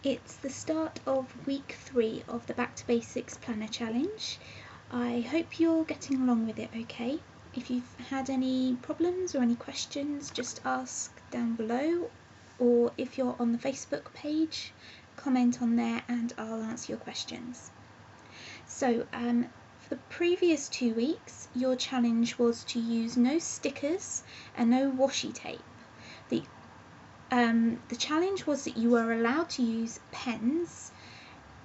It's the start of week 3 of the Back to Basics Planner Challenge. I hope you're getting along with it okay. If you've had any problems or any questions, just ask down below, or if you're on the Facebook page, comment on there and I'll answer your questions. So for the previous 2 weeks, your challenge was to use no stickers and no washi tape. The challenge was that you were allowed to use pens,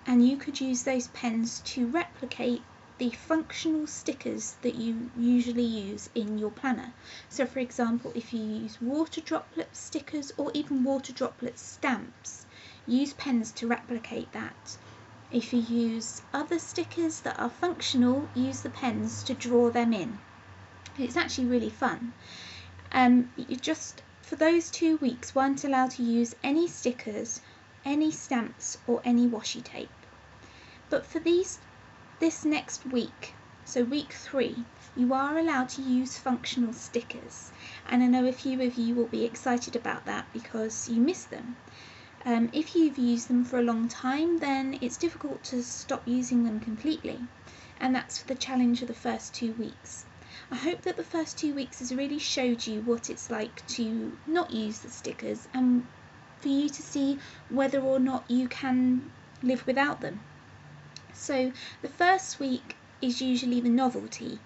and you could use those pens to replicate the functional stickers that you usually use in your planner. So for example, if you use water droplet stickers or even water droplet stamps, use pens to replicate that. If you use other stickers that are functional, use the pens to draw them in. It's actually really fun. You just, for those 2 weeks, weren't allowed to use any stickers, any stamps or any washi tape. But for this next week, so week 3, you are allowed to use functional stickers. And I know a few of you will be excited about that because you miss them. If you've used them for a long time, then it's difficult to stop using them completely. And that's for the challenge of the first 2 weeks. I hope that the first 2 weeks has really showed you what it's like to not use the stickers and for you to see whether or not you can live without them. So the first week is usually the novelty,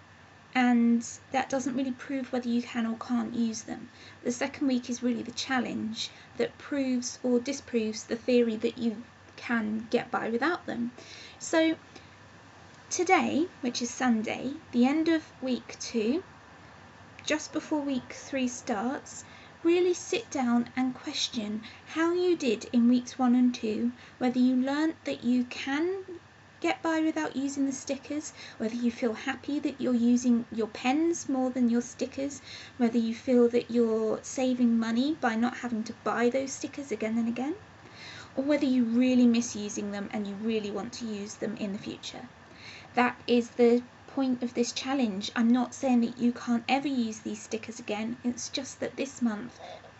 and that doesn't really prove whether you can or can't use them. The second week is really the challenge that proves or disproves the theory that you can get by without them. So today, which is Sunday, the end of week 2, just before week 3 starts, really sit down and question how you did in weeks 1 and 2, whether you learnt that you can get by without using the stickers, whether you feel happy that you're using your pens more than your stickers, whether you feel that you're saving money by not having to buy those stickers again and again, or whether you really miss using them and you really want to use them in the future. That is the point of this challenge. I'm not saying that you can't ever use these stickers again, it's just that this month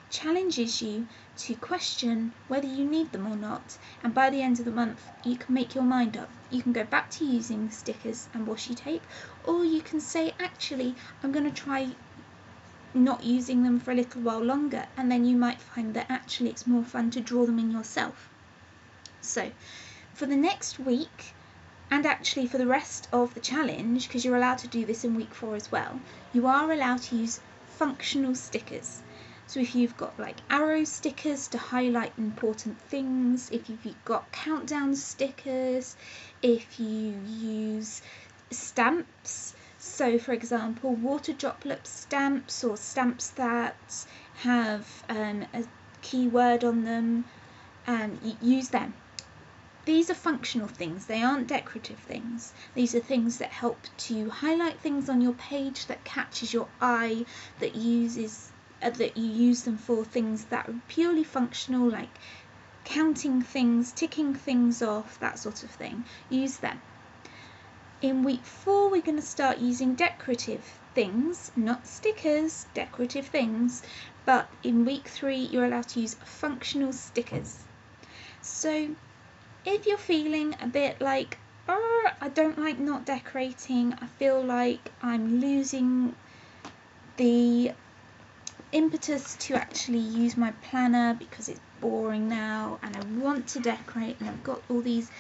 challenges you to question whether you need them or not, and by the end of the month you can make your mind up. You can go back to using stickers and washi tape, or you can say, actually, I'm going to try not using them for a little while longer, and then you might find that actually it's more fun to draw them in yourself. So for the next week, and actually for the rest of the challenge, because you're allowed to do this in week 4 as well, you are allowed to use functional stickers. So if you've got like arrow stickers to highlight important things, if you've got countdown stickers, if you use stamps, so for example water droplet stamps or stamps that have a keyword on them, use them. These are functional things, they aren't decorative things. These are things that help to highlight things on your page, that catches your eye, that you use them for things that are purely functional, like counting things, ticking things off, that sort of thing. Use them. In week 4, we're going to start using decorative things, not stickers, decorative things, but in week 3 you're allowed to use functional stickers. So if you're feeling a bit like, oh, I don't like not decorating, I feel like I'm losing the impetus to actually use my planner because it's boring now and I want to decorate and I've got all these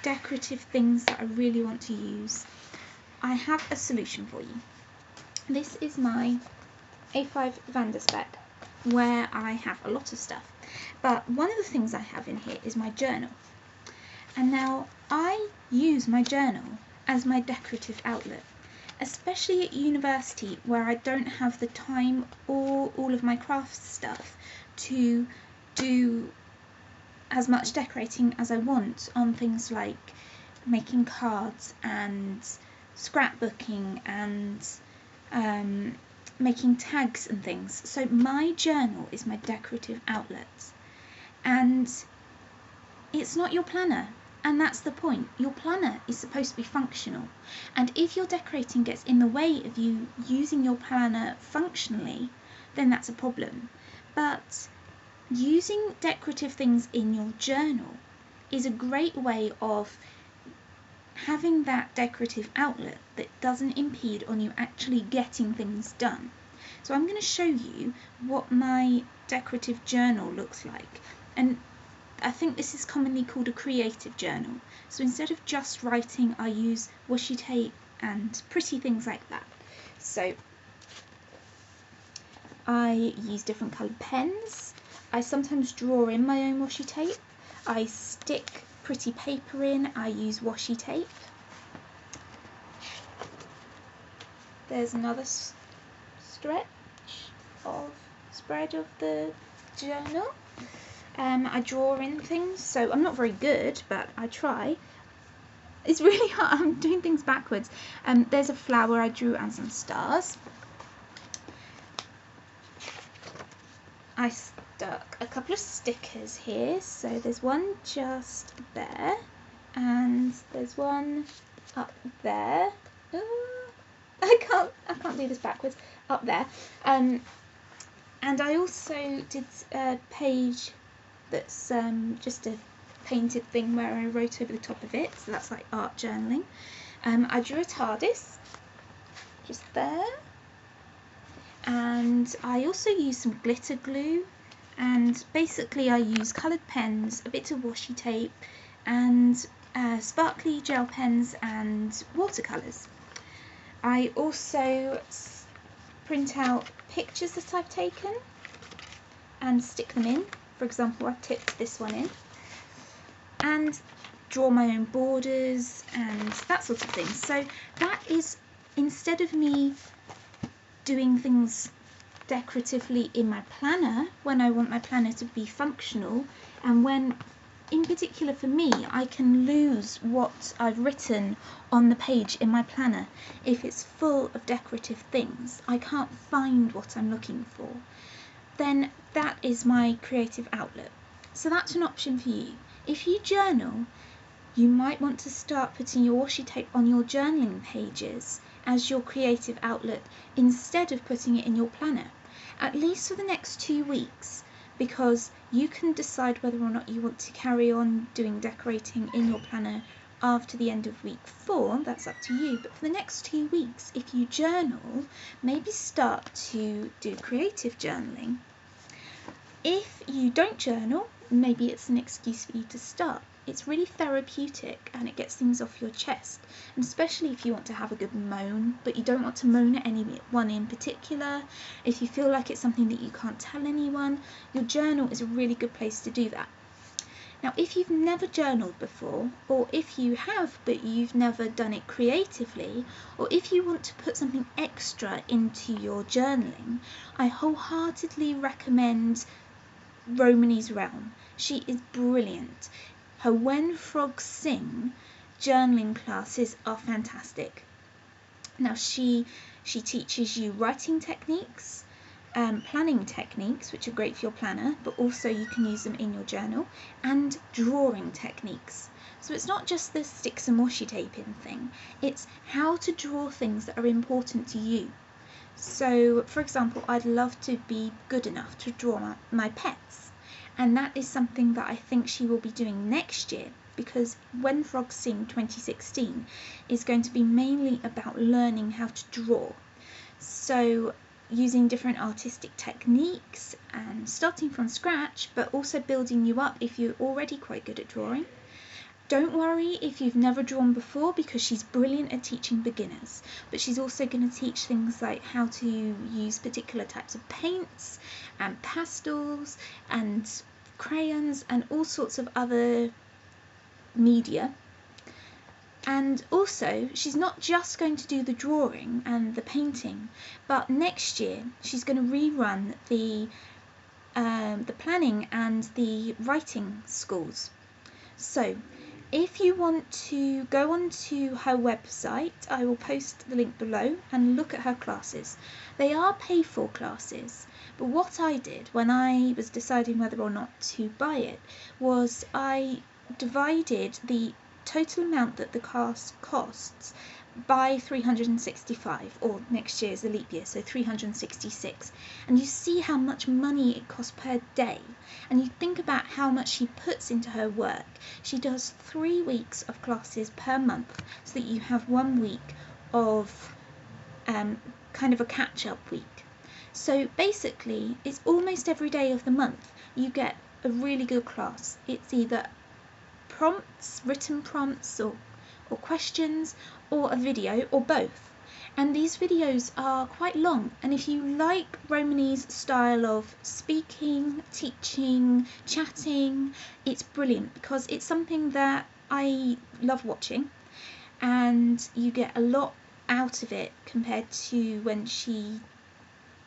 decorative things that I really want to use, I have a solution for you. This is my A5 Vanderspec where I have a lot of stuff, but one of the things I have in here is my journal. And now I use my journal as my decorative outlet, especially at university where I don't have the time or all of my crafts stuff to do as much decorating as I want on things like making cards and scrapbooking and making tags and things. So my journal is my decorative outlet, and it's not your planner. And that's the point. Your planner is supposed to be functional. And if your decorating gets in the way of you using your planner functionally, then that's a problem. But using decorative things in your journal is a great way of having that decorative outlet that doesn't impede on you actually getting things done. So I'm going to show you what my decorative journal looks like, and I think this is commonly called a creative journal. So instead of just writing, I use washi tape and pretty things like that. So I use different coloured pens. I sometimes draw in my own washi tape. I stick pretty paper in. I use washi tape. There's another spread of the journal. I draw in things, so I'm not very good, but I try. It's really hard. I'm doing things backwards. There's a flower I drew and some stars. I stuck a couple of stickers here, so there's one just there, and there's one up there. I can't do this backwards. Up there, and I also did a page that's just a painted thing where I wrote over the top of it, so that's like art journaling. I drew a TARDIS just there, and I also used some glitter glue, and basically I use coloured pens, a bit of washi tape, and sparkly gel pens and watercolours. I also print out pictures that I've taken and stick them in. For example, I've tipped this one in, and draw my own borders and that sort of thing. So that is, instead of me doing things decoratively in my planner when I want my planner to be functional, and when in particular for me I can lose what I've written on the page in my planner if it's full of decorative things. I can't find what I'm looking for. Then that is my creative outlet. So that's an option for you. If you journal, you might want to start putting your washi tape on your journaling pages as your creative outlet instead of putting it in your planner, at least for the next 2 weeks, because you can decide whether or not you want to carry on doing decorating in your planner after the end of week 4, that's up to you. But for the next 2 weeks, if you journal, maybe start to do creative journaling. If you don't journal, maybe it's an excuse for you to start. It's really therapeutic and it gets things off your chest, and especially if you want to have a good moan, but you don't want to moan at anyone in particular. If you feel like it's something that you can't tell anyone, your journal is a really good place to do that. Now, if you've never journaled before, or if you have but you've never done it creatively, or if you want to put something extra into your journaling, I wholeheartedly recommend Romany's Realm. She is brilliant. Her When Frogs Sing journaling classes are fantastic. Now she teaches you writing techniques, planning techniques, which are great for your planner, but also you can use them in your journal, and drawing techniques. So it's not just the stick some washi tape in thing, it's how to draw things that are important to you. So, for example, I'd love to be good enough to draw my pets, and that is something that I think she will be doing next year, because When Frogs Sing 2016 is going to be mainly about learning how to draw. So using different artistic techniques and starting from scratch, but also building you up if you're already quite good at drawing. Don't worry if you've never drawn before, because she's brilliant at teaching beginners, but she's also going to teach things like how to use particular types of paints and pastels and crayons and all sorts of other media. And also, she's not just going to do the drawing and the painting, but next year she's going to rerun the planning and the writing schools. So if you want to go onto her website, I will post the link below, and look at her classes. They are paid-for classes, but what I did when I was deciding whether or not to buy it was I divided the total amount that the class costs by 365, or next year is the leap year, so 366, and you see how much money it costs per day, and you think about how much she puts into her work. She does 3 weeks of classes per month, so that you have 1 week of kind of a catch-up week. So basically it's almost every day of the month you get a really good class. It's either prompts, written prompts, or questions, or a video, or both. And these videos are quite long, and if you like Romany's style of speaking, teaching, chatting, it's brilliant, because it's something that I love watching, and you get a lot out of it compared to when she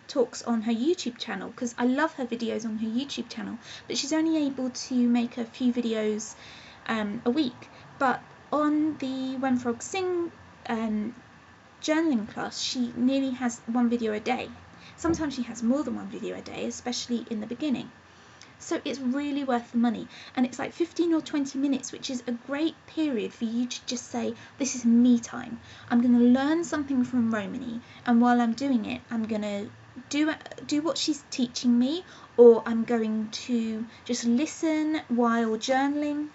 talks on her YouTube channel, because I love her videos on her YouTube channel, but she's only able to make a few videos a week. But on the When Frogs Sing journaling class, she nearly has 1 video a day. Sometimes she has more than 1 video a day, especially in the beginning. So it's really worth the money, and it's like 15 or 20 minutes, which is a great period for you to just say, this is me time. I'm going to learn something from Romany, and while I'm doing it, I'm going to do what she's teaching me, or I'm going to just listen while journaling.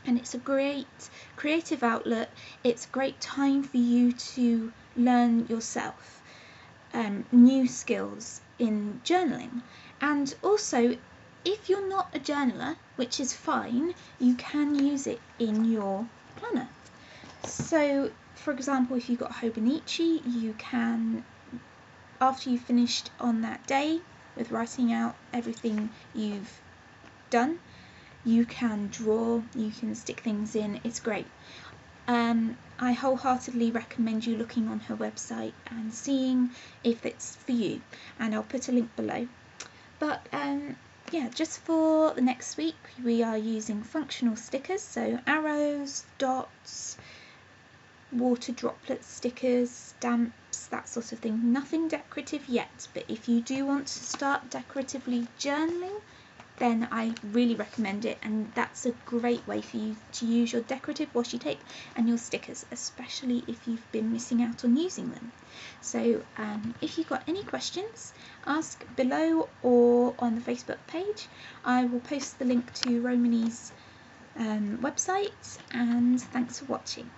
And it's a great creative outlet. It's a great time for you to learn yourself new skills in journaling. And also, if you're not a journaler, which is fine, you can use it in your planner. So for example, if you've got Hobonichi, you can, after you've finished on that day with writing out everything you've done, you can draw, you can stick things in. It's great. I wholeheartedly recommend you looking on her website and seeing if it's for you, and I'll put a link below. But yeah, just for the next week we are using functional stickers, so arrows, dots, water droplet stickers, stamps, that sort of thing. Nothing decorative yet, but if you do want to start decoratively journaling, then I really recommend it, and that's a great way for you to use your decorative washi tape and your stickers, especially if you've been missing out on using them. So if you've got any questions, ask below or on the Facebook page. I will post the link to Romany's website, and thanks for watching.